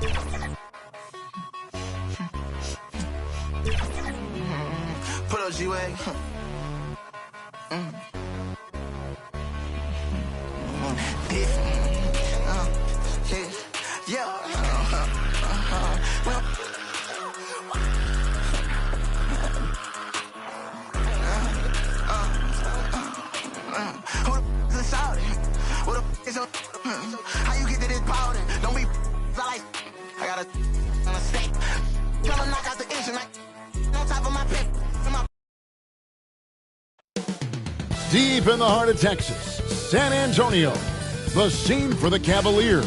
Put up G-Way. How you get to this powder? Don't be like I got a steak. Trying to knock out the engine like on top of my pip. Deep in the heart of Texas, San Antonio, the scene for the Cavaliers.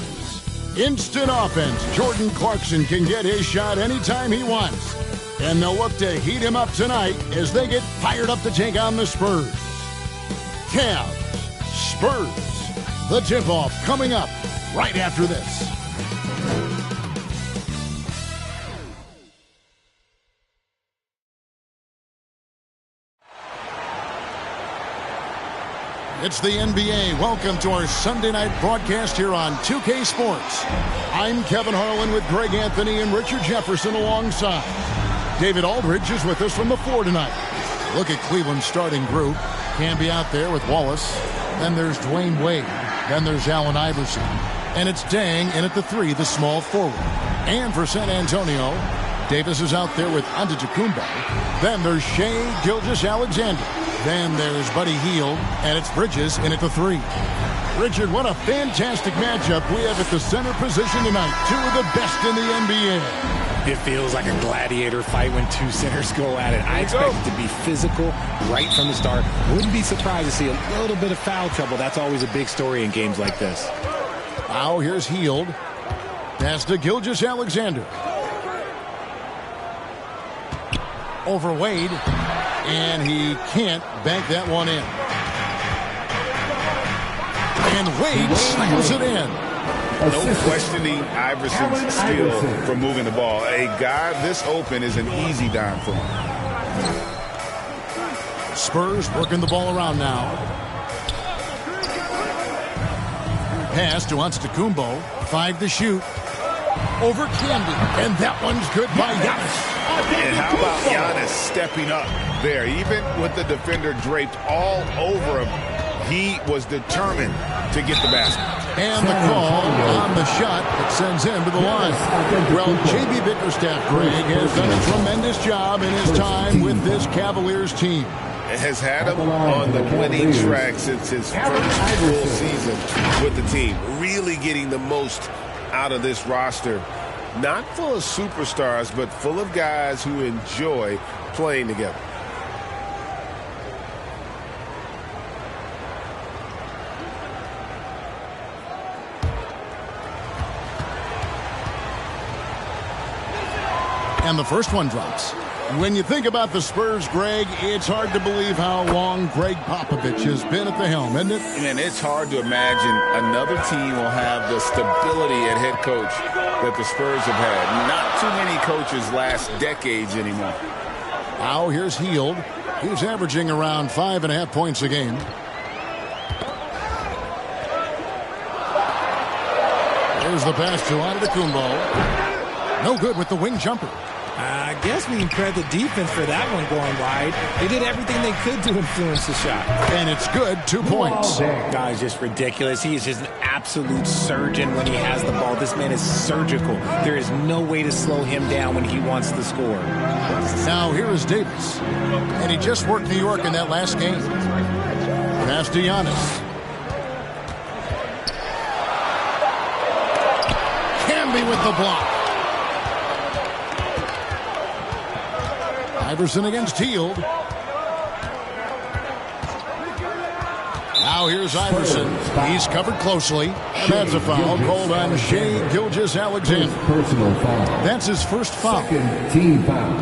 Instant offense. Jordan Clarkson can get his shot anytime he wants. And they'll look to heat him up tonight as they get fired up to take on the Spurs. Cavs, Spurs. The tip-off coming up right after this. It's the NBA. Welcome to our Sunday night broadcast here on 2K Sports. I'm Kevin Harlan with Greg Anthony and Richard Jefferson alongside. David Aldridge is with us from the floor tonight. Look at Cleveland's starting group. Can be out there with Wallace. Then there's Dwayne Wade. Then there's Allen Iverson. And it's Dang in at the 3, the small forward. And for San Antonio, Davis is out there with Antetokounmpo. Then there's Shai Gilgeous-Alexander. Then there's Buddy Hield. And it's Bridges in at the 3. Richard, what a fantastic matchup we have at the center position tonight. Two of the best in the NBA. It feels like a gladiator fight when two centers go at it. I expect it to be physical right from the start. Wouldn't be surprised to see a little bit of foul trouble. That's always a big story in games like this. Now here's Hield. Pass to Gilgeous-Alexander. Over Wade. And he can't bank that one in. And Wade slams it in. No questioning Iverson's skill for moving the ball. A guy this open is an easy dime for him. Spurs working the ball around now. Pass to Antetokounmpo. 5 to shoot. Over Candy. And that one's good by Giannis. And how about Giannis stepping up there? Even with the defender draped all over him, he was determined to get the basket. And the call on the shot that sends him to the line. Well, J.B. Bickerstaff, Greg, has done a tremendous job in his time with this Cavaliers team. Has had him on the winning track since his first full season with the team. Really getting the most out of this roster. Not full of superstars, but full of guys who enjoy playing together. And the first one drops. When you think about the Spurs, Greg, it's hard to believe how long Greg Popovich has been at the helm, isn't it? And it's hard to imagine another team will have the stability at head coach that the Spurs have had. Not too many coaches last decades anymore. Now here's Hield. He's averaging around 5.5 points a game. There's the pass to Antetokounmpo. No good with the wing jumper. I guess we can credit the defense for that one going wide. They did everything they could to influence the shot. And it's good, 2 points. Guy's just ridiculous. He is just an absolute surgeon when he has the ball. This man is surgical. There is no way to slow him down when he wants to score. Now here is Davis. And he just worked New York in that last game. Pass to Giannis. Camby with the block. Iverson against Hield. Now here's Iverson. He's covered closely. And that's a foul called on Shai Gilgeous-Alexander. Personal foul. That's his first foul. Second team foul.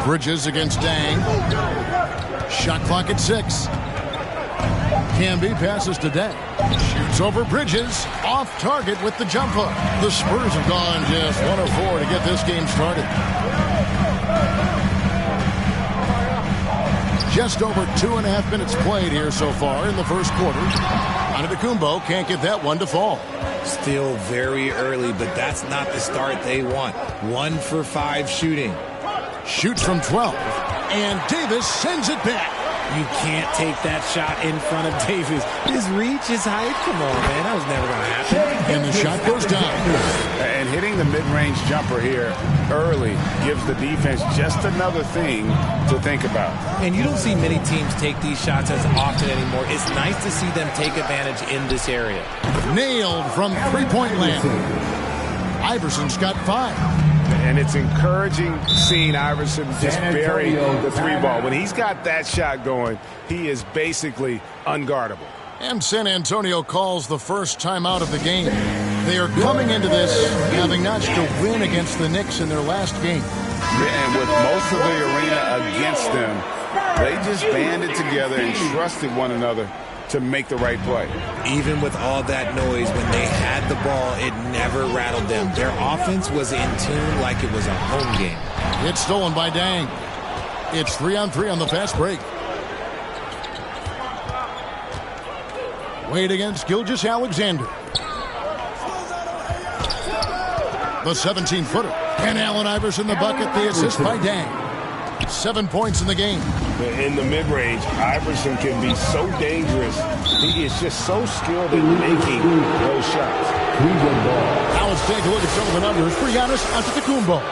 Bridges against Dang. Shot clock at 6. Camby passes to Dang. Shoots over Bridges. Off target with the jump hook. The Spurs have gone just 1 of 4 to get this game started. Just over 2.5 minutes played here so far in the first quarter. Antetokounmpo can't get that one to fall. Still very early, but that's not the start they want. 1 for 5 shooting. Shoots from 12. And Davis sends it back. You can't take that shot in front of Davis. His reach, his height, come on, man. That was never going to happen. And the shot goes down. And hitting the mid-range jumper here early gives the defense just another thing to think about. And you don't see many teams take these shots as often anymore. It's nice to see them take advantage in this area. Nailed from three-point land. Iverson's got 5. And it's encouraging seeing Iverson just bury the 3-ball. When he's got that shot going, he is basically unguardable. And San Antonio calls the first timeout of the game. They are coming into this having notched a win against the Knicks in their last game. And with most of the arena against them, they just banded together and trusted one another to make the right play. Even with all that noise, when they had the ball, it never rattled them. Their offense was in tune like it was a home game. It's stolen by Dang. It's 3-on-3 on the fast break. Wade against Gilgeous-Alexander. The 17-footer. And Allen Iverson the bucket, the assist by Dang. 7 points in the game. In the mid-range, Iverson can be so dangerous. He is just so skilled in making those shots. Now let's take a look at some of the numbers for Giannis Antetokounmpo.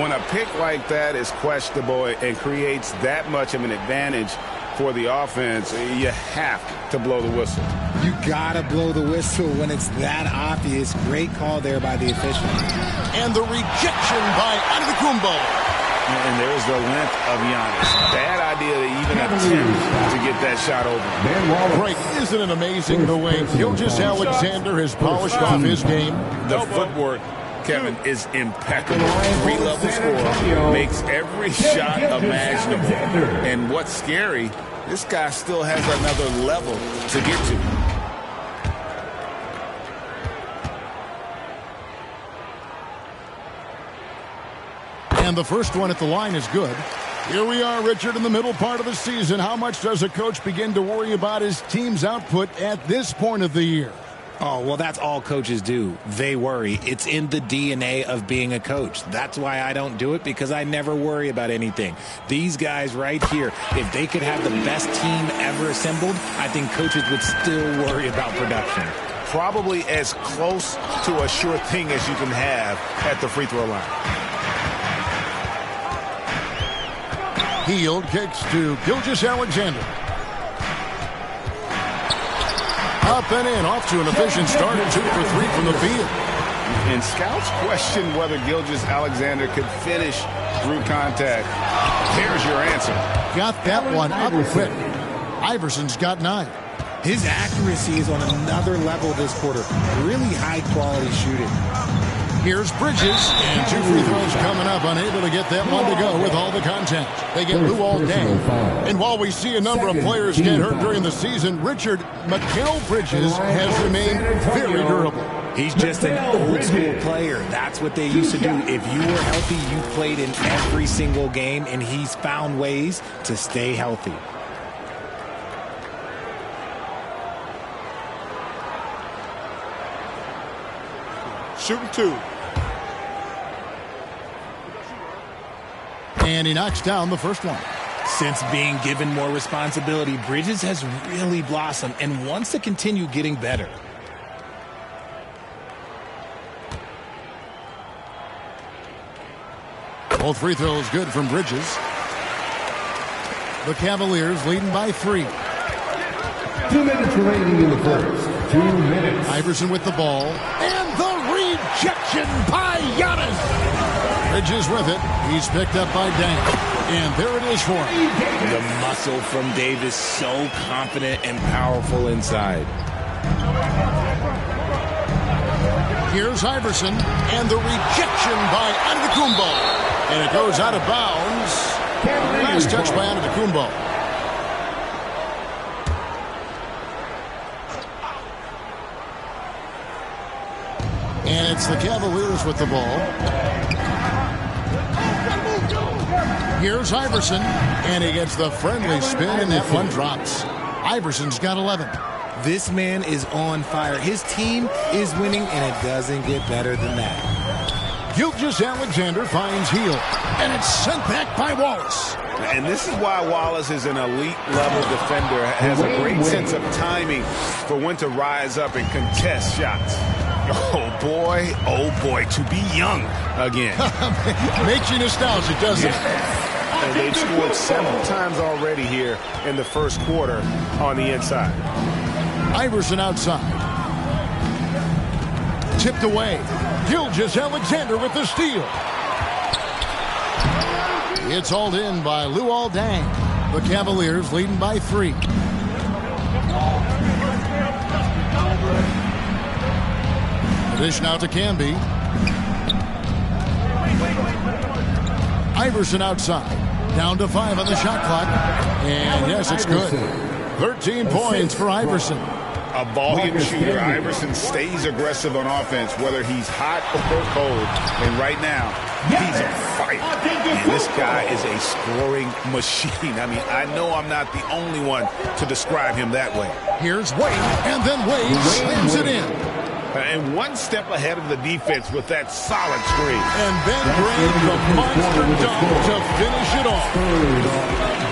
When a pick like that is questionable and creates that much of an advantage for the offense, you have to blow the whistle. You gotta blow the whistle when it's that obvious. Great call there by the official. And the rejection by Antetokounmpo. And there's the length of Giannis. Bad idea to even attempt to get that shot over. Great. Isn't it amazing the way Gilgeous-Alexander has polished off his game? The footwork, Kevin, is impeccable. 3-level scorer, makes every shot imaginable. And what's scary, this guy still has another level to get to. And the first one at the line is good. Here we are, Richard, in the middle part of the season. How much does a coach begin to worry about his team's output at this point of the year? Oh, well, that's all coaches do. They worry. It's in the DNA of being a coach. That's why I don't do it, because I never worry about anything. These guys right here, if they could have the best team ever assembled, I think coaches would still worry about production. Probably as close to a sure thing as you can have at the free throw line. Hield kicks to Gilgeous-Alexander. Up and in, off to an efficient start, 2 for 3 from the field. And scouts question whether Gilgeous-Alexander could finish through contact. Here's your answer. Got that one up quick. Iverson's got 9. His accuracy is on another level this quarter. Really high-quality shooting. Here's Bridges, and 2 free throws coming up, unable to get that one to go with all the contact. They get Lou all day. And while we see a number of players get hurt during the season, Richard, Mikal Bridges has remained very durable. He's just an old-school player. That's what they used to do. If you were healthy, you played in every single game, and he's found ways to stay healthy. Shooting 2. And he knocks down the first one. Since being given more responsibility, Bridges has really blossomed and wants to continue getting better. Both free throws good from Bridges. The Cavaliers leading by 3. 2 minutes remaining in the first. 2 minutes. Iverson with the ball. And the rejection by Giannis. Bridges with it. He's picked up by Dang. And there it is for him. The muscle from Davis, so confident and powerful inside. Here's Iverson. And the rejection by Antetokounmpo. And it goes out of bounds. Last touch by Antetokounmpo. And it's the Cavaliers with the ball. Here's Iverson, and he gets the friendly spin, and that one drops. Iverson's got 11. This man is on fire. His team is winning, and it doesn't get better than that. Gilgeous-Alexander finds Hield, and it's sent back by Wallace. And this is why Wallace is an elite-level defender, has a great sense of timing for when to rise up and contest shots. Oh, boy, to be young again. Makes you nostalgic, doesn't it? And they've scored several times already here in the first quarter on the inside. Iverson outside. Tipped away. Gilgeous-Alexander with the steal. It's hauled in by Luol Deng. The Cavaliers leading by 3. Dish now to Camby. Iverson outside. Down to 5 on the shot clock. And yes, it's good. 13 points for Iverson. A volume shooter. Iverson stays aggressive on offense, whether he's hot or cold. And right now, he's on fire. And this guy is a scoring machine. I mean, I know I'm not the only one to describe him that way. Here's Wade, and then Wade slams it in. And one step ahead of the defense with that solid screen. And then Green, the monster dunk to finish it off.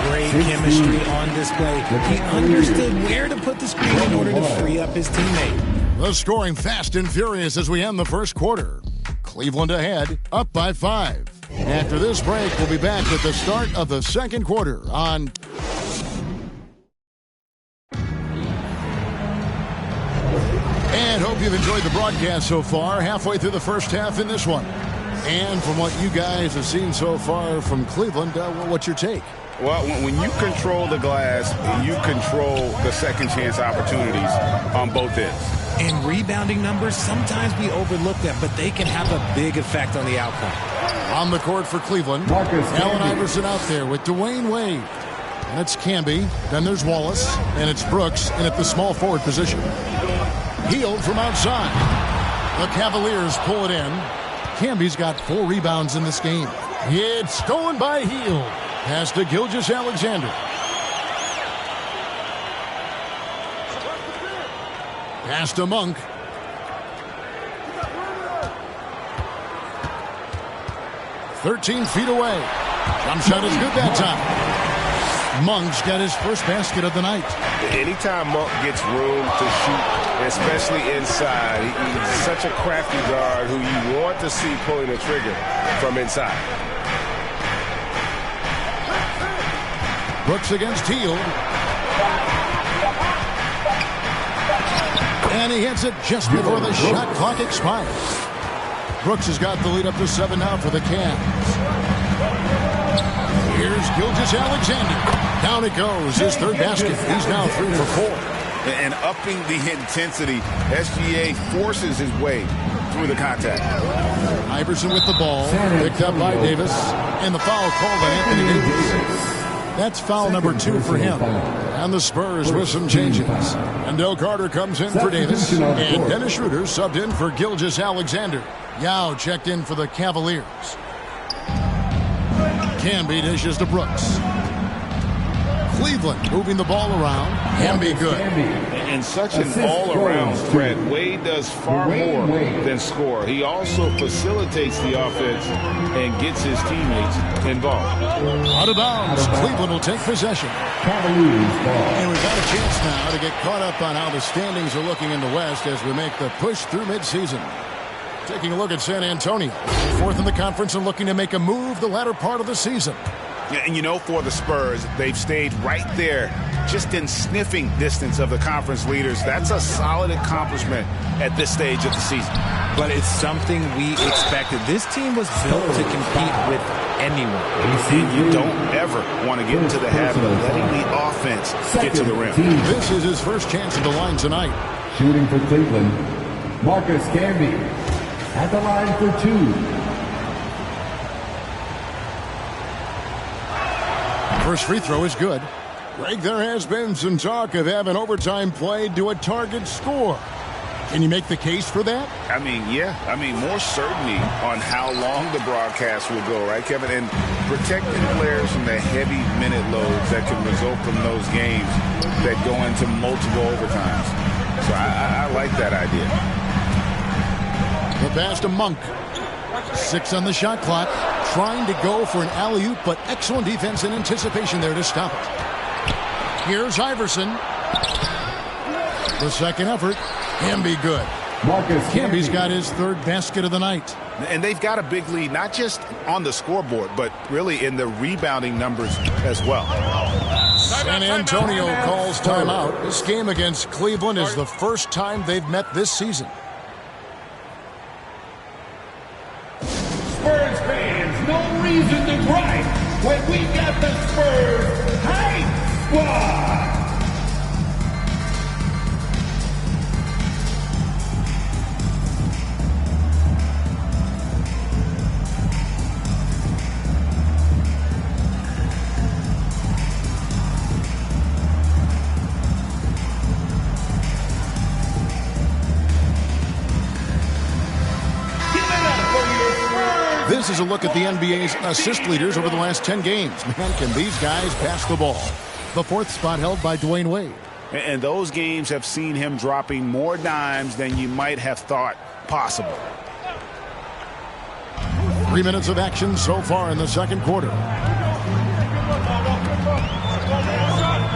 Great chemistry on display. He understood where to put the screen in order to free up his teammate. The scoring fast and furious as we end the first quarter. Cleveland ahead, up by 5. After this break, we'll be back with the start of the second quarter on... And hope you've enjoyed the broadcast so far. Halfway through the first half in this one. And from what you guys have seen so far from Cleveland, what's your take? Well, when you control the glass, you control the second chance opportunities on both ends. And rebounding numbers, sometimes we overlook that, but they can have a big effect on the outcome. On the court for Cleveland, Allen Iverson out there with Dwayne Wade. And it's Camby, then there's Wallace, and it's Brooks in at the small forward position. Hield from outside. The Cavaliers pull it in. Camby's got 4 rebounds in this game. It's stolen by Hield. Pass to Gilgeous-Alexander. Pass to Monk. "13 feet away. Jump shot is good that time. Monk's got his first basket of the night. Anytime Monk gets room to shoot, especially inside, he's such a crafty guard who you want to see pulling the trigger from inside. Brooks against Hield. And he hits it just before the shot clock expires. Brooks has got the lead up to 7 now for the Cavs. Here's Gilgeous-Alexander. Down it goes, his 3rd basket. He's now 3 for 4. And upping the intensity, SGA forces his way through the contact. Iverson with the ball, picked up by Davis, and the foul called on Anthony Davis. That's foul number 2 for him. And the Spurs with some changes. Wendell Carter comes in for Davis, and Dennis Schroeder subbed in for Gilgeous-Alexander. Yao checked in for the Cavaliers. Camby dishes to Brooks. Cleveland moving the ball around. Camby good. And such an all-around threat. Wade does far more than score. He also facilitates the offense and gets his teammates involved. Out of bounds. Cleveland will take possession. And we've got a chance now to get caught up on how the standings are looking in the West as we make the push through midseason. Taking a look at San Antonio. 4th in the conference and looking to make a move the latter part of the season. And you know, for the Spurs, they've stayed right there, just in sniffing distance of the conference leaders. That's a solid accomplishment at this stage of the season. But it's something we expected. This team was built to compete with anyone. And you don't ever want to get into the habit of letting the offense get to the rim. This is his first chance at the line tonight. Shooting for Cleveland, Marcus Camby at the line for 2. First free throw is good. Greg, there has been some talk of having overtime played to a target score. Can you make the case for that? I mean, yeah. I mean, more certainty on how long the broadcast will go, right, Kevin? And protecting players from the heavy minute loads that can result from those games that go into multiple overtimes. So I like that idea. The pass to Monk. 6 on the shot clock. Trying to go for an alley-oop, but excellent defense and anticipation there to stop it. Here's Iverson. The second effort can be good. Camby's got his third basket of the night. And they've got a big lead, not just on the scoreboard, but really in the rebounding numbers as well. San Antonio calls timeout. This game against Cleveland is the first time they've met this season. Spurs fans, no reason to gripe when we got the Spurs Hype Squad. This is a look at the NBA's assist leaders over the last 10 games. Man, can these guys pass the ball? The fourth spot held by Dwayne Wade. And those games have seen him dropping more dimes than you might have thought possible. 3 minutes of action so far in the second quarter.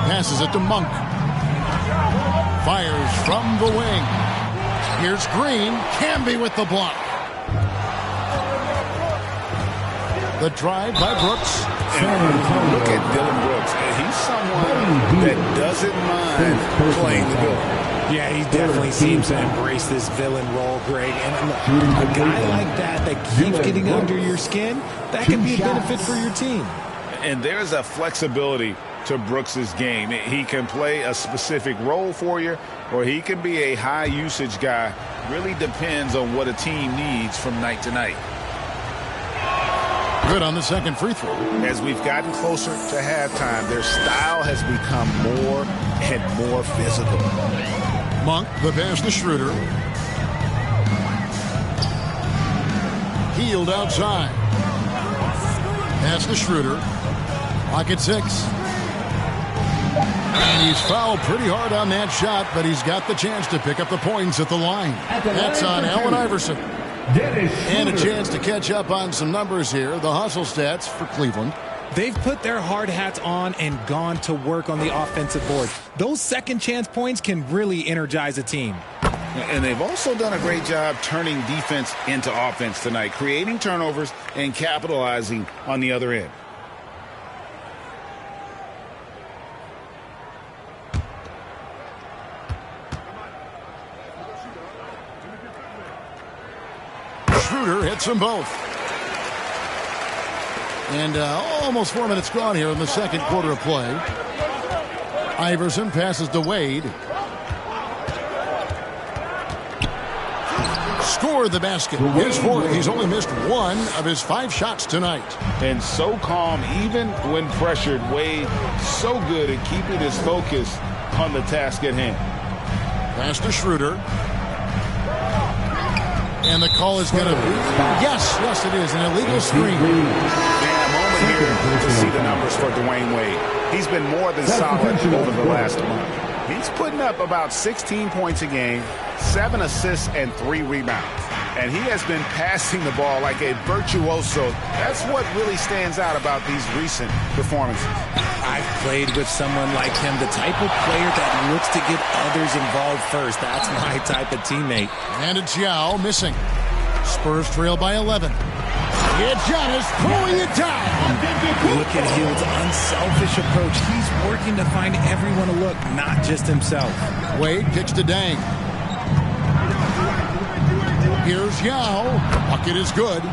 Passes it to Monk. Fires from the wing. Here's Green. Camby with the block. The drive by Brooks. And look at Dylan Brooks. He's someone that doesn't mind playing the villain. Yeah, he definitely seems to embrace this villain role, Greg. And look, a guy like that keeps getting under your skin, that can be a benefit for your team. And there's a flexibility to Brooks's game. He can play a specific role for you, or he can be a high-usage guy. Really depends on what a team needs from night to night. Good on the second free throw. As we've gotten closer to halftime, their style has become more and more physical. Monk, the pass to Schroeder. Healed outside. Pass to Schroeder. Pocket 6. And he's fouled pretty hard on that shot, but he's got the chance to pick up the points at the line. That's on Allen Iverson. And a chance to catch up on some numbers here. The hustle stats for Cleveland. They've put their hard hats on and gone to work on the offensive board. Those second chance points can really energize a team. And they've also done a great job turning defense into offense tonight, creating turnovers and capitalizing on the other end. Schroeder hits them both. And almost 4 minutes gone here in the second quarter of play. Iverson passes to Wade. Scored the basket. His fourth. He's only missed one of his 5 shots tonight. And so calm, even when pressured. Wade so good at keeping his focus on the task at hand. Pass to Schroeder. And the call is going to be, yes, it is, an illegal screen. Yeah, a moment here to see the numbers for Dwayne Wade. He's been more than solid over the last month. He's putting up about 16 points a game, 7 assists, and 3 rebounds. And he has been passing the ball like a virtuoso. That's what really stands out about these recent performances. I've played with someone like him, the type of player that looks to get others involved first. That's my type of teammate. And it's Yao missing. Spurs trail by 11. Yeah, Giannis pulling it down. Look at Hield's unselfish approach. He's working to find everyone a look, not just himself. Wade kicks to Dang. Here's Yao. Bucket is good.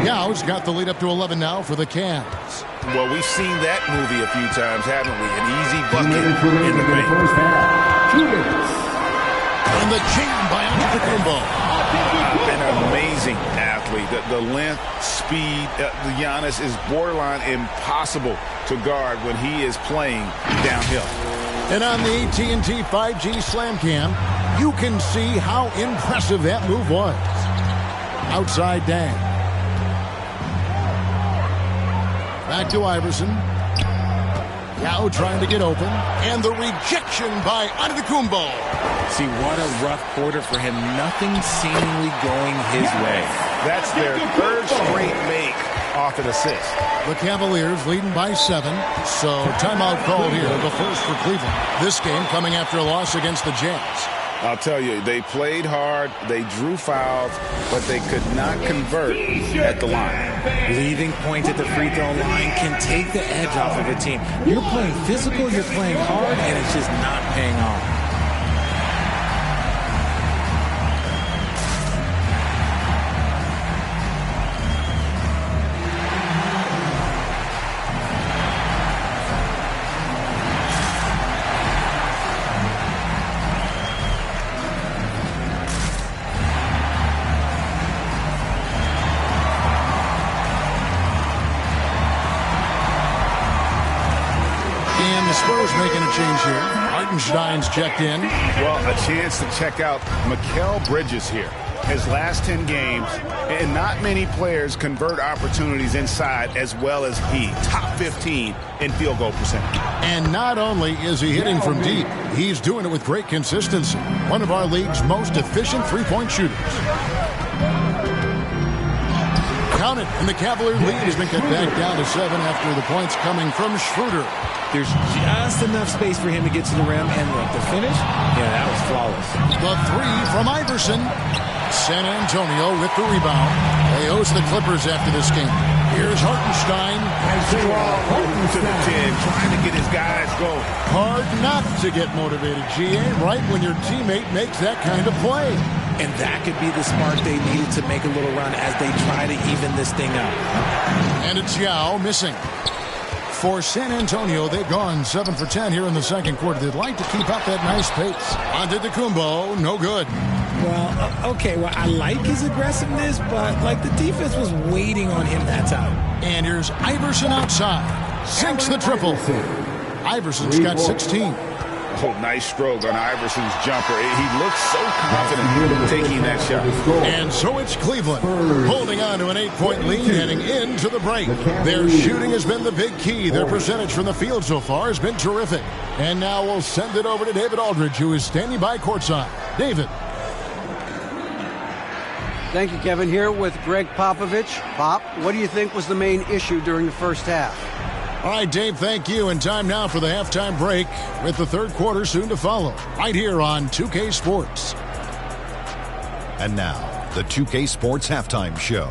Yao's got the lead up to 11 now for the Cavs. Well, we've seen that movie a few times, haven't we? An easy bucket in the paint. And the chain by Antetokounmpo. An amazing athlete. The length, speed, Giannis is borderline impossible to guard when he is playing downhill. And on the AT&T 5G Slam Cam, You can see how impressive that move was. Outside Dang. Back to Iverson. Yao trying to get open. And the rejection by Antetokounmpo. See, what a rough quarter for him. Nothing seemingly going his way. That's their third straight make off an assist. The Cavaliers leading by 7. So timeout called here, the first for Cleveland. This game coming after a loss against the Jazz. I'll tell you, they played hard, they drew fouls, but they could not convert at the line. Leaving points at the free throw line can take the edge off of a team. You're playing physical, you're playing hard, and it's just not paying off. Spurs making a change here. Hartenstein's checked in. Well, a chance to check out Mikal Bridges here. His last 10 games, and not many players convert opportunities inside as well as he. Top 15 in field goal percentage. And not only is he hitting from deep, he's doing it with great consistency. One of our league's most efficient three-point shooters. Count it, and the Cavalier lead has been cut back down to 7 after the points coming from Schroeder. There's just enough space for him to get to the rim, and look, the finish, yeah, that was flawless. The 3 from Iverson. San Antonio with the rebound. They host the Clippers after this game. Here's Hartenstein. To the 10, trying to get his guys going. Hard not to get motivated, GA, right when your teammate makes that kind of play. And that could be the spark they needed to make a little run as they try to even this thing up. And it's Yao missing. For San Antonio, they've gone 7 for 10 here in the second quarter. They'd like to keep up that nice pace. Antetokounmpo, no good. Well, okay, well, I like his aggressiveness, but, like, the defense was waiting on him that time. And here's Iverson outside. Sinks the triple. Iverson's got 16. Oh, nice stroke on Iverson's jumper. He looks so confident taking that shot. And so it's Cleveland holding on to an 8-point lead heading into the break. Their shooting has been the big key. Their percentage from the field so far has been terrific. And now we'll send it over to David Aldridge, who is standing by courtside. David. Thank you, Kevin. Here with Greg Popovich. Pop, what do you think was the main issue during the first half? All right, Dave, thank you. And time now for the halftime break with the third quarter soon to follow. Right here on 2K Sports. And now, the 2K Sports Halftime Show.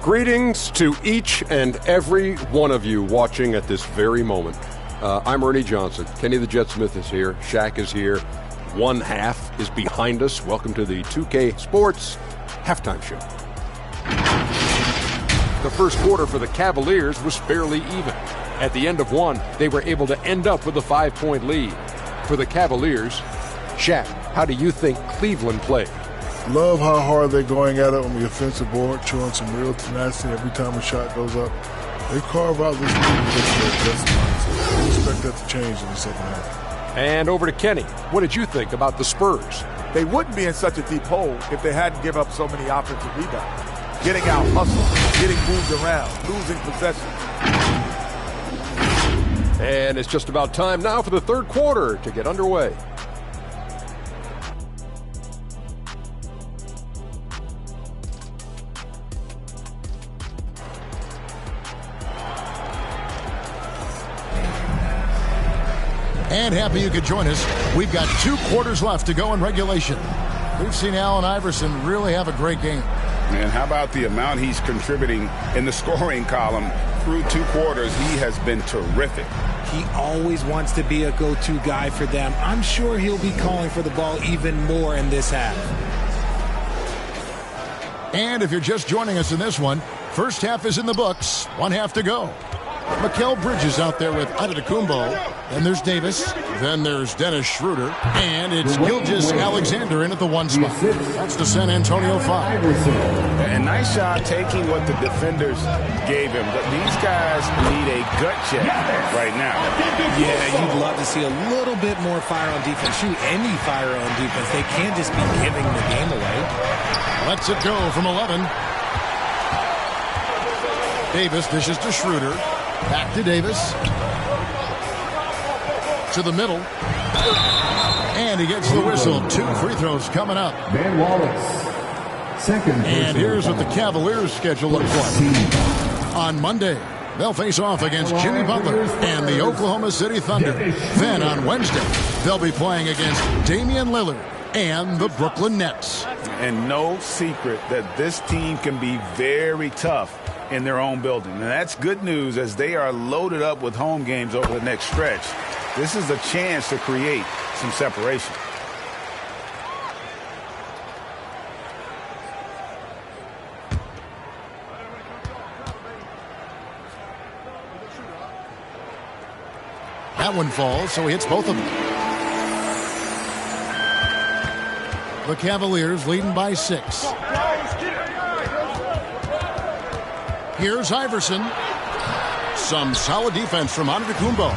Greetings to each and every one of you watching at this very moment. I'm Ernie Johnson. Kenny the Jet Smith is here. Shaq is here. One half is behind us. Welcome to the 2K Sports Halftime Show. The first quarter for the Cavaliers was fairly even. At the end of one, they were able to end up with a 5-point lead. For the Cavaliers, Shaq, how do you think Cleveland played? Love how hard they're going at it on the offensive board, showing some real tenacity every time a shot goes up. They carve out this lead with their best mindset. We expect that to change in the second half. And over to Kenny. What did you think about the Spurs? They wouldn't be in such a deep hole if they hadn't given up so many offensive rebounds. Getting out hustled, getting moved around, losing possession. And it's just about time now for the third quarter to get underway. And happy you could join us. We've got 2 quarters left to go in regulation. We've seen Allen Iverson really have a great game. And how about the amount he's contributing in the scoring column through 2 quarters? He has been terrific. He always wants to be a go-to guy for them. I'm sure he'll be calling for the ball even more in this half. And if you're just joining us in this one, first half is in the books. 1 half to go. Mikal Bridges out there with Antetokounmpo. Then there's Davis. Then there's Dennis Schroeder. And it's Gilgeous-Alexander in at the 1 spot. That's the San Antonio 5. And nice job taking what the defenders gave him. But these guys need a gut check right now. Yeah, you'd love to see a little bit more fire on defense. Shoot, any fire on defense. They can't just be giving the game away. Lets it go from 11. Davis dishes to Schroeder. Back to Davis. To the middle. And he gets the whistle. 2 free throws coming up. Ben Wallace, second. And here's what the Cavaliers' schedule looks like. On Monday, they'll face off against Jimmy Butler and the Oklahoma City Thunder. Then on Wednesday, they'll be playing against Damian Lillard and the Brooklyn Nets. And no secret that this team can be very tough in their own building. And that's good news as they are loaded up with home games over the next stretch. This is a chance to create some separation. That one falls, so he hits both of them. The Cavaliers leading by 6. Here's Iverson. Some solid defense from Antetokounmpo.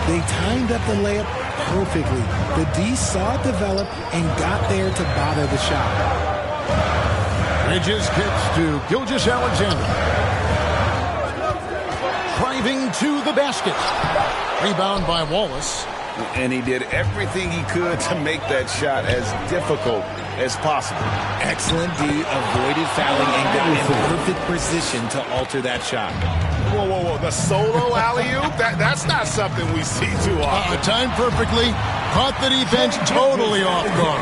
They timed up the layup perfectly. The D saw it develop and got there to bother the shot. Bridges kicks to Gilgeous-Alexander. Driving to the basket. Rebound by Wallace. And he did everything he could to make that shot as difficult as possible. Excellent D, avoided fouling and got in perfect position to alter that shot. Whoa, whoa, whoa. The solo alley-oop? That's not something we see too often. Timed perfectly. Caught the defense totally off guard.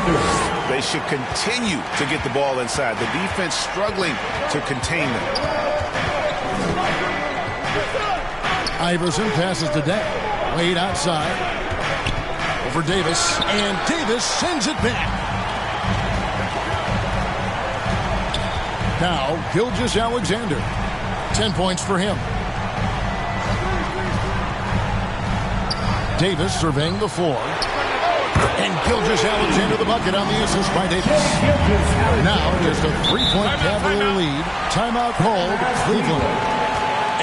They should continue to get the ball inside. The defense struggling to contain them. Iverson passes to Deck. Wade outside. Over Davis. And Davis sends it back. Now, Gilgeous-Alexander. 10 points for him. Davis surveying the floor. And Gilgeous-Alexander the bucket on the assist by Davis. Now just a 3-point Cavalier lead. Timeout called Cleveland.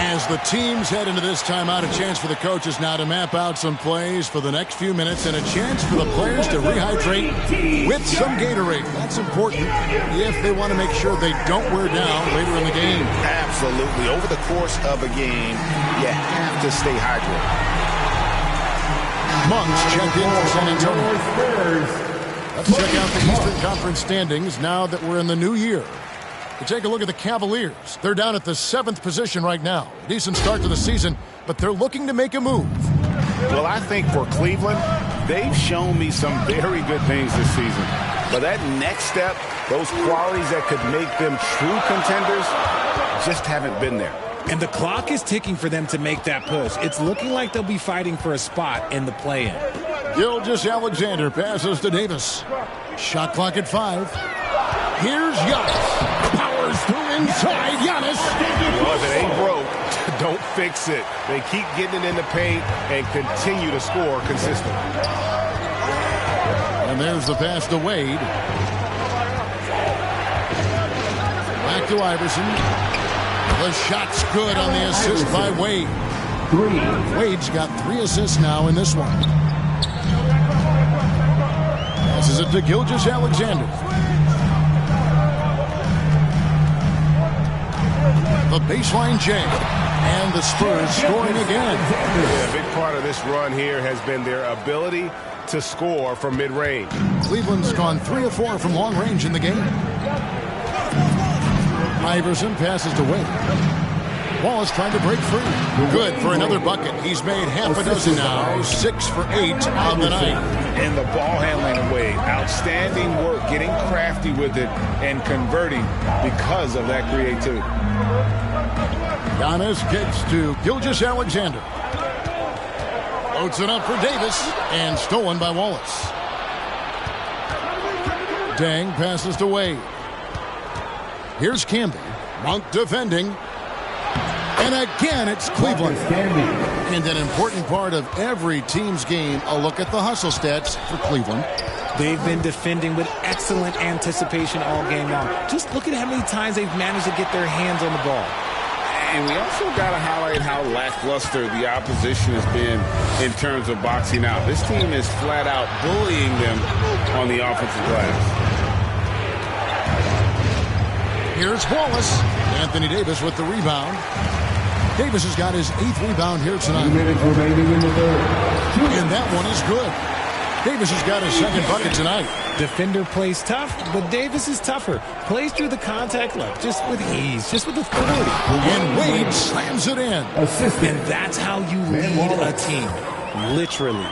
As the teams head into this timeout, a chance for the coaches now to map out some plays for the next few minutes and a chance for the players to rehydrate with some Gatorade. That's important if they want to make sure they don't wear down later in the game. Absolutely. Over the course of a game, you have to stay hydrated. Monks checked in for San Antonio. Let's check out the Eastern Conference standings now that we're in the new year. We take a look at the Cavaliers. They're down at the 7th position right now. Decent start to the season, but they're looking to make a move. Well, I think for Cleveland, they've shown me some very good things this season. But that next step, those qualities that could make them true contenders, just haven't been there. And the clock is ticking for them to make that push. It's looking like they'll be fighting for a spot in the play-in. Gilgeous-Alexander passes to Davis. Shot clock at 5. Here's Giannis. Powers through inside. Giannis. Well, if it ain't broke, don't fix it. They keep getting it in the paint and continue to score consistently. And there's the pass to Wade. Back to Iverson. The shot's good on the assist by Wade. Wade's got 3 assists now in this one. Passes it to Gilgeous-Alexander. The baseline jam. And the Spurs scoring again. Yeah, a big part of this run here has been their ability to score from mid-range. Cleveland's gone 3 of 4 from long range in the game. Iverson passes to Wade. Wallace trying to break free. Good for another bucket. He's made half a dozen now. 6 for 8 on the night. And the ball handling of Wade. Outstanding work, getting crafty with it and converting because of that creativity. Giannis kicks to Gilgeous-Alexander. Floats it up for Davis and stolen by Wallace. Dang passes to Wade. Here's Camby. Monk defending. And again, it's Cleveland. And an important part of every team's game, a look at the hustle stats for Cleveland. They've been defending with excellent anticipation all game long. Just look at how many times they've managed to get their hands on the ball. And we also got to highlight how lackluster the opposition has been in terms of boxing out. This team is flat out bullying them on the offensive glass. Here's Wallace. Anthony Davis with the rebound. Davis has got his 8th rebound here tonight. 2 minutes remaining in the third. And that one is good. Davis has got his 2nd bucket tonight. Defender plays tough, but Davis is tougher. Plays through the contact line, just with ease, just with authority. And Wade slams it in. And that's how you lead a team. Literally.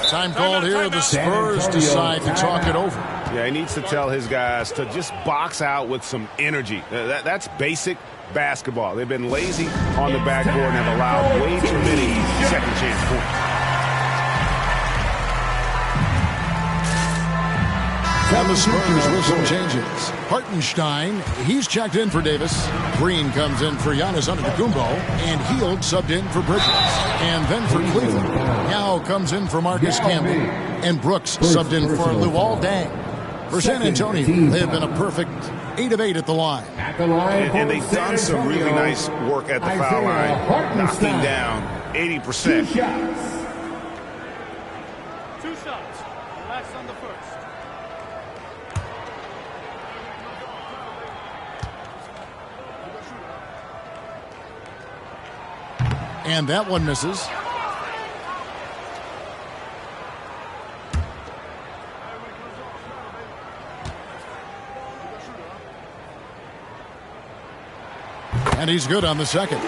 Time called here. The Spurs decide to talk it over. Yeah, he needs to tell his guys to just box out with some energy. That's basic basketball. They've been lazy on the backboard and have allowed way too many second chance points. And the Spurs with some changes. Hartenstein, he's checked in for Davis. Green comes in for Giannis Antetokounmpo. And Hield subbed in for Bridges. And then for Cleveland, Yao comes in for Marcus Campbell. And Brooks subbed in for Luol Deng. For San Antonio, they have been a perfect 8 of 8 at the line. And they've done some really nice work at the foul line, knocking down 80%. 2 shots. Relax on the first. And that one misses. And he's good on the second.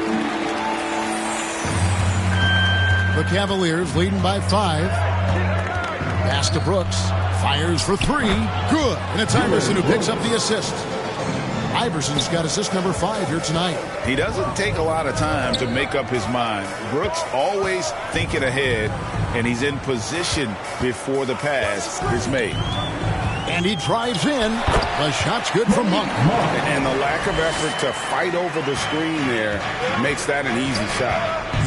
The Cavaliers leading by 5. Pass to Brooks. Fires for 3. Good. And it's Iverson who picks up the assist. Iverson's got assist number 5 here tonight. He doesn't take a lot of time to make up his mind. Brooks always thinking ahead, and he's in position before the pass is made. And he drives in. The shot's good from Monk. And the lack of effort to fight over the screen there makes that an easy shot.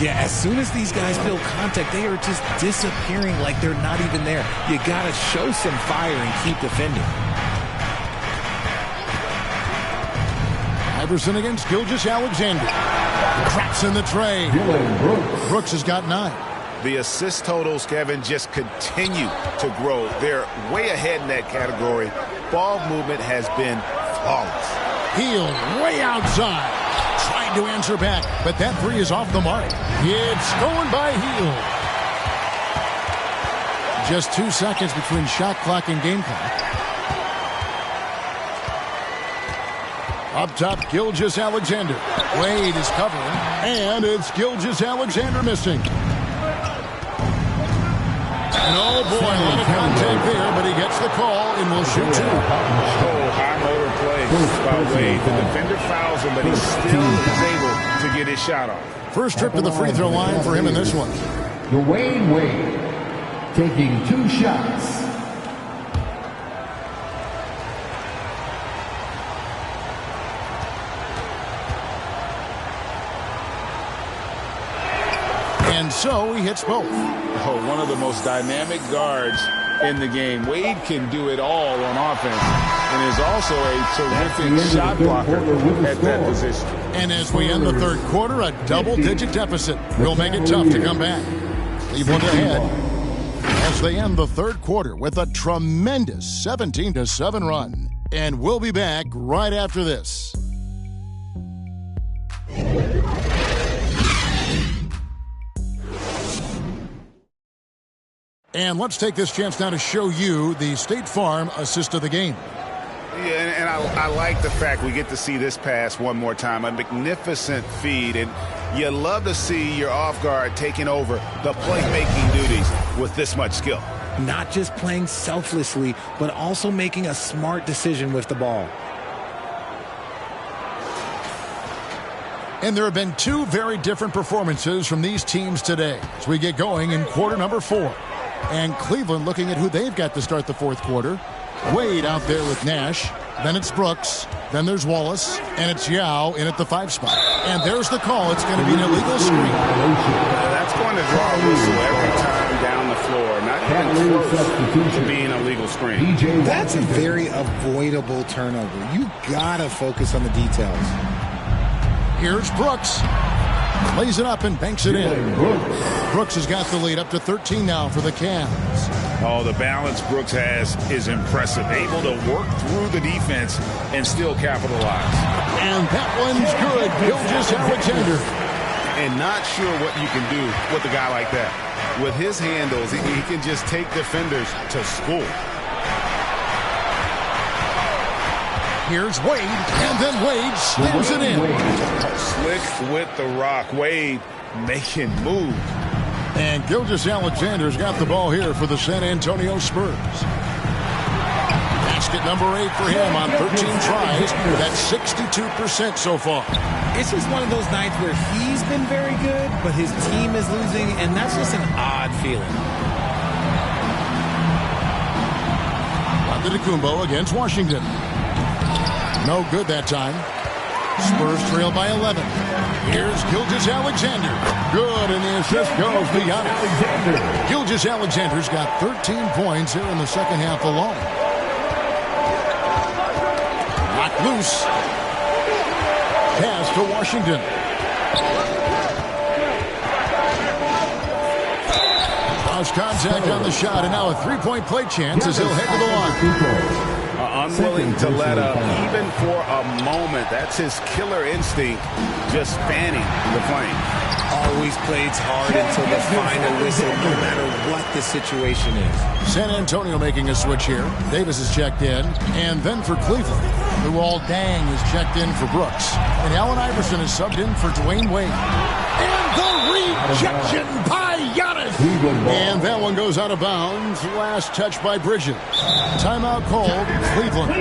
Yeah, as soon as these guys feel contact, they are just disappearing like they're not even there. You got to show some fire and keep defending. Iverson against Gilgeous-Alexander. Craps in the tray. Brooks has got 9. The assist totals, Kevin, just continue to grow. They're way ahead in that category. Ball movement has been flawless. Hield way outside. Trying to answer back, but that 3 is off the mark. It's going by Hield. Just 2 seconds between shot clock and game clock. Up top, Gilgeous-Alexander. Wade is covering, and it's Gilgeous-Alexander missing. And oh boy, a lot of contact there, but he gets the call and will shoot 2. High motor play by Wade. The defender fouls him, but he still is able to get his shot off. First trip to the free throw line for him in this one. Dwayne Wade taking 2 shots. And so he hits both. Oh, one of the most dynamic guards in the game. Wade can do it all on offense and is also a terrific shot blocker at that position. And as we end the third quarter, a double-digit deficit will make it tough to come back. Cleveland ahead as they end the third quarter with a tremendous 17-7 run. And we'll be back right after this. And let's take this chance now to show you the State Farm assist of the game. Yeah, and I like the fact we get to see this pass one more time. A magnificent feed, and you love to see your off guard taking over the playmaking duties with this much skill. Not just playing selflessly, but also making a smart decision with the ball. And there have been 2 very different performances from these teams today as we get going in quarter number 4. And Cleveland looking at who they've got to start the fourth quarter. Wade out there with Nash. Then it's Brooks. Then there's Wallace. And it's Yao in at the 5 spot. And there's the call. It's going to be an illegal screen. That's going to draw a whistle every time down the floor. Not even close to being a legal screen. That's a very avoidable turnover. You got to focus on the details. Here's Brooks. Lays it up and banks it in. Brooks has got the lead up to 13 now for the Cavs. Oh, the balance Brooks has is impressive. Able to work through the defense and still capitalize. And that one's good. Gilgeous-Alexander. And not sure what you can do with a guy like that. With his handles, he can just take defenders to school. Here's Wade, and then Wade slams it in. Slick with the rock. Wade making moves. And Gilgeous-Alexander's got the ball here for the San Antonio Spurs. Basket number 8 for him on 13 tries. That's 62% so far. It's just one of those nights where he's been very good, but his team is losing, and that's just an odd feeling. Antetokounmpo against Washington. No good that time. Spurs trail by 11. Here's Gilgeous-Alexander. Good, and the assist goes to Giannis. Gilgeous-Alexander's got 13 points here in the second half alone. Knocked loose. Pass to Washington. Lost contact on the shot, and now a three-point play chance as he'll head to the line. Unwilling to let up even for a moment. That's his killer instinct, just fanning the flame. Always plays hard until the final whistle, no matter what the situation is. San Antonio making a switch here. Davis is checked in. And then for Cleveland, Luol Deng is checked in for Brooks. And Allen Iverson is subbed in for Dwayne Wade. And the rejection by Giannis. And that one goes out of bounds. Last touch by Bridges. Timeout called Cleveland.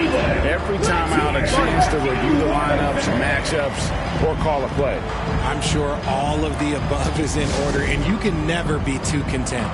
Every timeout a chance to review the lineups, matchups, or call a play. I'm sure all of the above is in order, and you can never be too content.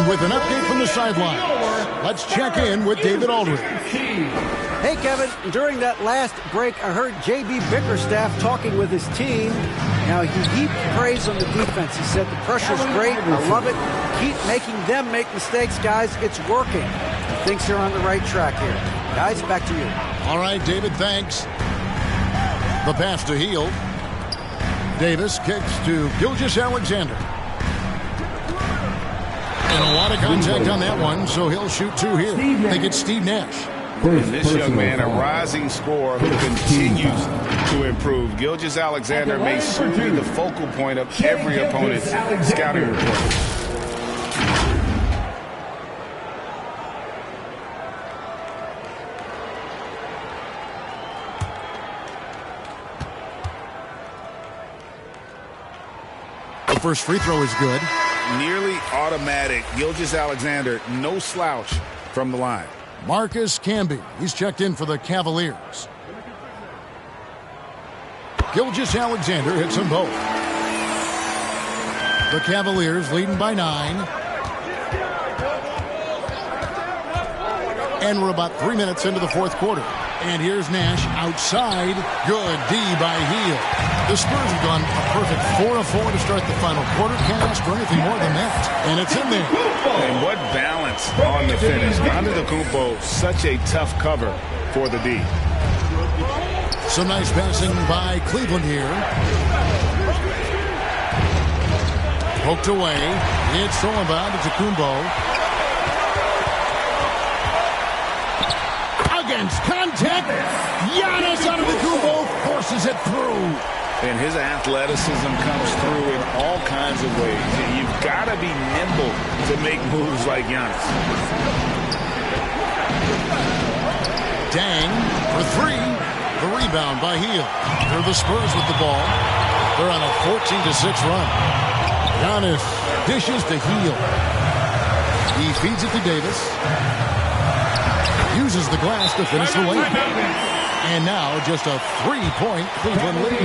With an update from the sideline, let's check in with David Aldridge. Hey, Kevin. During that last break, I heard J.B. Bickerstaff talking with his team. Now, he heaped praise on the defense. He said the pressure's great. I love it. Keep making them make mistakes, guys. It's working. He thinks they're on the right track here. Guys, back to you. All right, David, thanks. The pass to Hield. Davis kicks to Gilgeous-Alexander. And a lot of contact on that one, so he'll shoot 2 here. They get Steve Nash. And this young man, a rising scorer who continues to improve. Gilgeous-Alexander may soon be the focal point of every opponent's scouting report. The first free throw is good. Nearly automatic. Gilgeous-Alexander, no slouch from the line. Marcus Camby, he's checked in for the Cavaliers. Gilgeous-Alexander hits them both. The Cavaliers leading by 9. And we're about 3 minutes into the fourth quarter. And here's Nash outside. Good D by Hield. The Spurs have gone a perfect 4 of 4 to start the final quarter. Can't ask for anything more than that. And it's in there. And what balance on the finish. Antetokounmpo, such a tough cover for the D. Some nice passing by Cleveland here. Poked away. It's stolen by Antetokounmpo. Against contact. Giannis Antetokounmpo forces it through. And his athleticism comes through in all kinds of ways. You've got to be nimble to make moves like Giannis. Dang for three. The rebound by Hield. Here are the Spurs with the ball. They're on a 14-6 run. Giannis dishes to Hield. He feeds it to Davis. Uses the glass to finish the layup. And now just a 3-point Cleveland lead.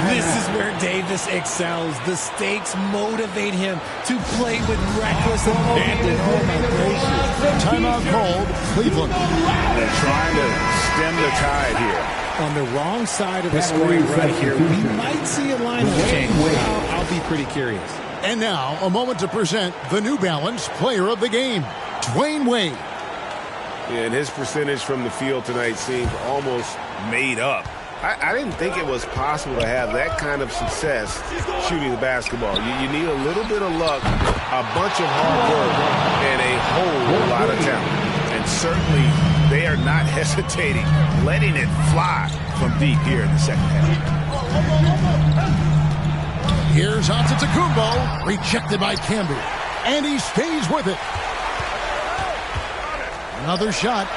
This is where Davis excels. The stakes motivate him to play with reckless abandon. Oh, my gracious. Timeout called Cleveland. They're trying to stem the tide here. On the wrong side of the scoring right here, we might see a lineup change. I'll be pretty curious. And now, a moment to present the New Balance Player of the Game, Dwayne Wade. Yeah, and his percentage from the field tonight seemed almost made up. I didn't think it was possible to have that kind of success shooting the basketball. You need a little bit of luck, a bunch of hard work, and a whole lot of talent. And certainly they are not hesitating, letting it fly from deep here in the second half. Here's Antetokounmpo, rejected by Camby, and he stays with it. Another shot,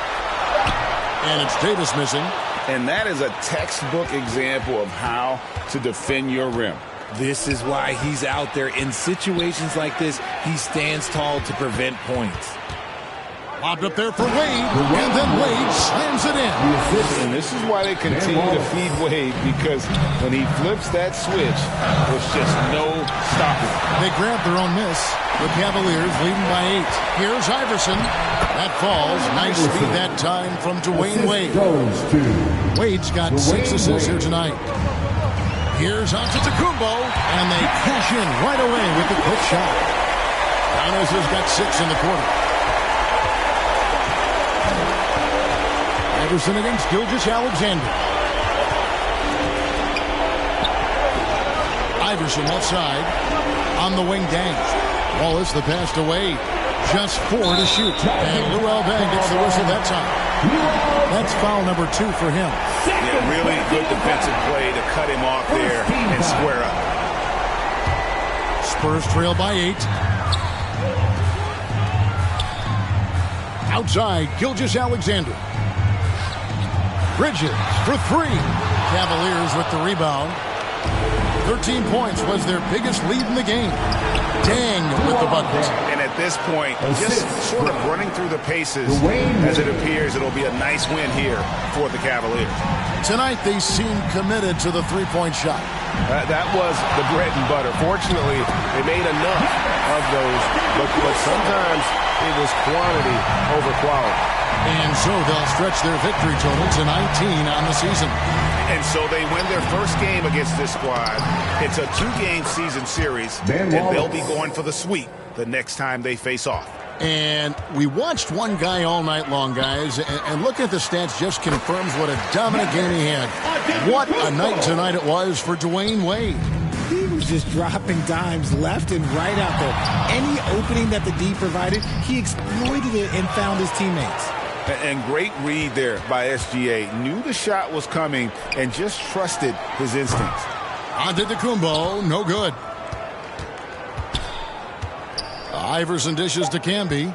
and it's Davis missing. And that is a textbook example of how to defend your rim. This is why he's out there. In situations like this, he stands tall to prevent points. Lobbed up there for Wade, and then Wade slams it in. And this is why they continue to feed Wade, because when he flips that switch, there's just no stopping. They grab their own miss. The Cavaliers leading by 8. Here's Iverson. That falls. Nice speed that time from Dwayne Wade. Wade's got 6 assists here tonight. Here's Antetokounmpo, and they cash in right away with the quick shot. Giannis has got 6 in the quarter. Iverson against Gilgeous-Alexander. Iverson left side. On the wing, Dang. Wallace, the pass to Wade. Just 4 to shoot. And Luol Deng gets the whistle that time. That's foul number 2 for him. Yeah, really good defensive play to cut him off there and square up. Spurs trail by 8. Outside, Gilgeous-Alexander. Bridges for 3. Cavaliers with the rebound. 13 points was their biggest lead in the game. Dang with the bucket. And at this point, just sort of running through the paces, as it appears it'll be a nice win here for the Cavaliers. Tonight, they seem committed to the three-point shot. That was the bread and butter. Fortunately, they made enough of those, but sometimes it was quantity over quality. And so they'll stretch their victory total to 19 on the season. And so they win their first game against this squad. It's a 2-game season series, and they'll be going for the sweep the next time they face off. And we watched one guy all night long, guys, and looking at the stats just confirms what a dominant game he had. What a night tonight it was for Dwayne Wade. He was just dropping dimes left and right out there. Any opening that the D provided, he exploited it and found his teammates. And great read there by SGA. Knew the shot was coming and just trusted his instincts. Antetokounmpo, no good. Iverson dishes to Camby.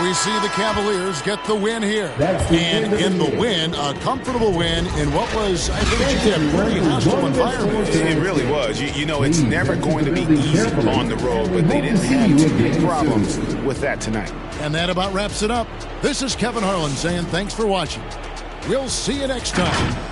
We see the Cavaliers get the win here. And in the win, a comfortable win in what was, I think, a pretty hostile environment. It really was. You know, it's never going to be easy on the road, but they didn't have too many problems with that tonight. And that about wraps it up. This is Kevin Harlan saying thanks for watching. We'll see you next time.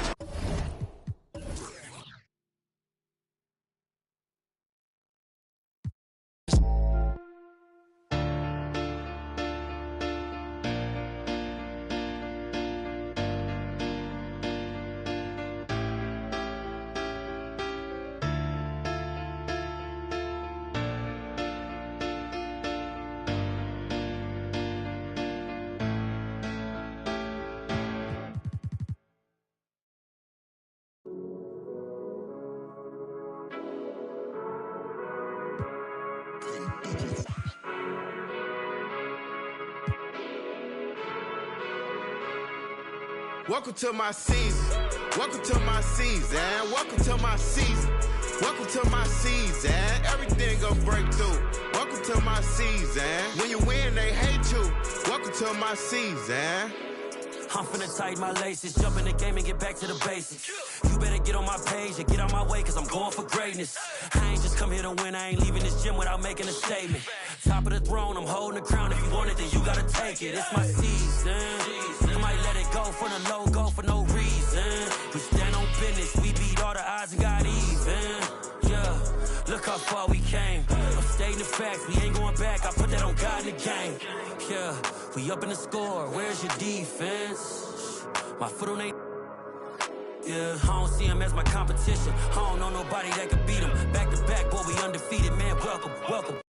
Welcome to my season. Welcome to my season. Welcome to my season. Welcome to my season. Everything gon' break through. Welcome to my season. When you win, they hate you. Welcome to my season. I'm finna tighten my laces, jump in the game and get back to the basics. You better get on my page and get on my way, cause I'm going for greatness. I ain't just come here to win, I ain't leaving this gym without making a statement. Top of the throne, I'm holding the crown. If you want it, then you gotta take it. It's my season. I might let it go for the logo for no reason. We stand on business, we beat all the odds and got even. Yeah, look how far we came. I'm stating the facts, we ain't going back. I put that on God in the game. Yeah, we up in the score, where's your defense? My foot on they. Yeah, I don't see him as my competition. I don't know nobody that can beat him. Back to back, boy, we undefeated, man. Welcome, welcome.